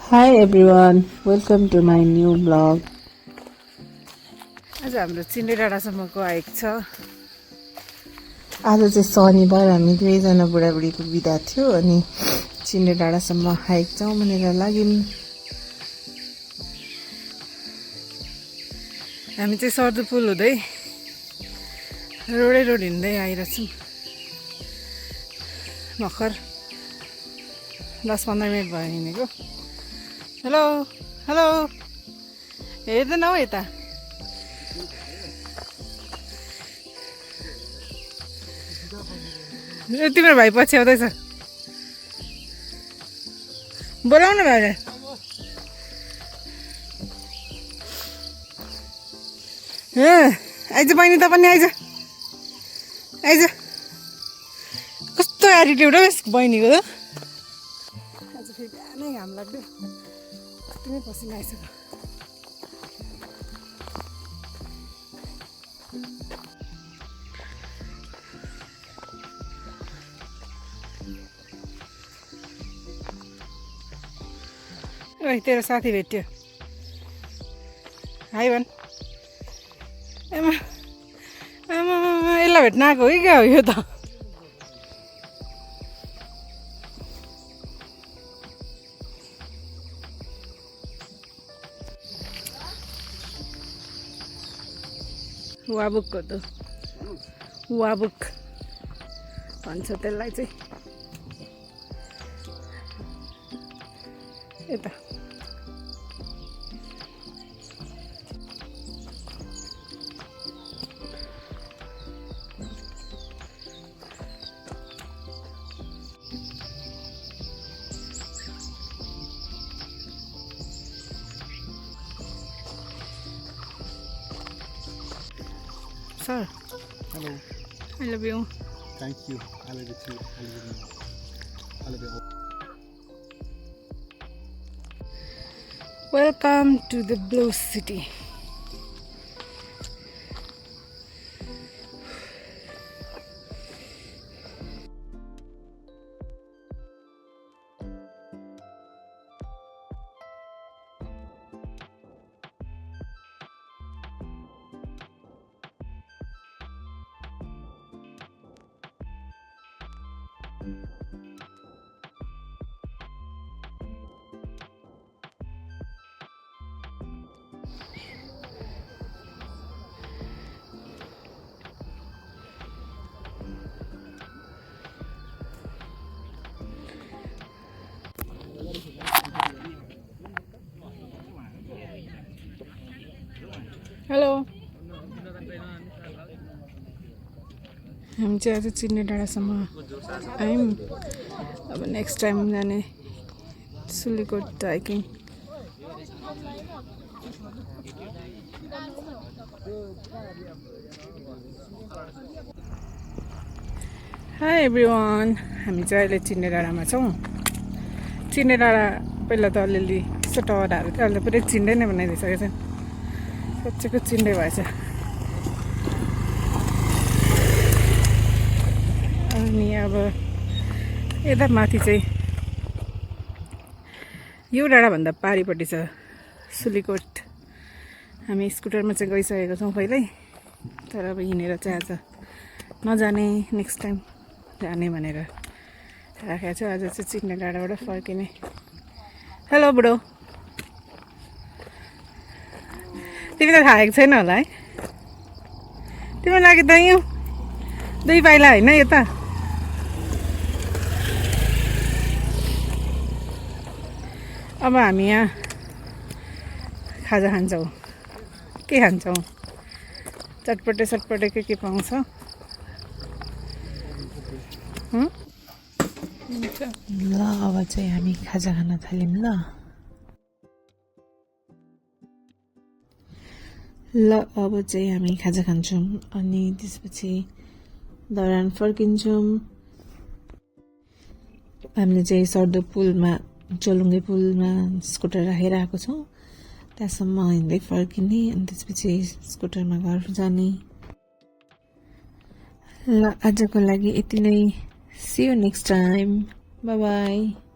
Hi everyone, welcome to my new vlog. आज हाम्रो चिन्डे डाँडासम्मको hike छ। आज चाहिँ शनिबार हामी दुवैजना बुढाबुढीको बिदा थियो अनि चिन्डे डाँडासम्म हाइक जाउँ भनेर लाग्यौँ। हामी चाहिँ सर्दु पुल हुँदै रोड हिँड्दै आइरहेछौँ। भर्खर 10-15 मिनट भयो हिँडेको। हेलो हेलो हेर्दैन हौ यता। तिम्रो भाइ पछि आउँदैछ, बोलाउनु भाइलाई। आइज बहिनी, त पनि आइज आइज। कस्तो एटिट्युड हो यस बहिनीको त। आज फेरि बिहानै घाम लाग्यो, कति नै पसिना आइसक्यो। ओइ तेरो साथी भेट्यो, हाई भन्। आमा आमा यसलाई भेट्न आएको हो कि क्या हो यो त। वाबुक हो त, वाबुक भन्छ त्यसलाई चाहिँ। यता Sir. Hello. I love you. Thank you. I love you too. I love you all. Welcome to the Blue City. Hello, हामी चाहिँ आज चिन्डे डाँडासम्म आयौँ। अब नेक्स्ट टाइम जाने सुलीकोट हाइकिङ। हाई एभ्रिवान, हामी चाहिँ अहिले चिन्डे डाँडामा छौँ। चिन्डे डाँडा पहिला त अलिअलि यसो टहराहरू थियो, अहिले त पुरै चिन्डे नै बनाइदिइसकेको छ। साँच्चैको चिन्डे भएछ। अनि अब यता माथि चाहिँ यो डाँडाभन्दा पारिपट्टि छ सुलीकोट। हामी स्कुटरमा चाहिँ गइसकेको छौँ पहिल्यै, तर अब हिँडेर चाहिँ आज नजाने, नेक्स्ट टाइम जाने भनेर राखेको छु। आज चाहिँ चिन्डे डाँडाबाट फर्किने। हेलो बुढो, तिमी त खाएको छैन होला है? तिम्रो लागि त यो 2 पाइला होइन यो त। अब हामी यहाँ खाजा खान्छौँ। के खान्छौँ? चटपटे सटपटे के पाउँछ? ल अब चाहिँ हामी खाजा खान थाल्यौँ। ल अब चाहिँ हामी खाजा खान्छौँ अनि त्यसपछि दौरान फर्किन्छौँ। हामीले चाहिँ सर्दो पुलमा, चोलुङ्गे पुलमा स्कुटर राखेर आएको छौँ। त्यहाँसम्म हिँड्दै फर्किने अनि त्यसपछि स्कुटरमा घर जाने। ल आजको लागि यति नै। See you next time. Bye bye.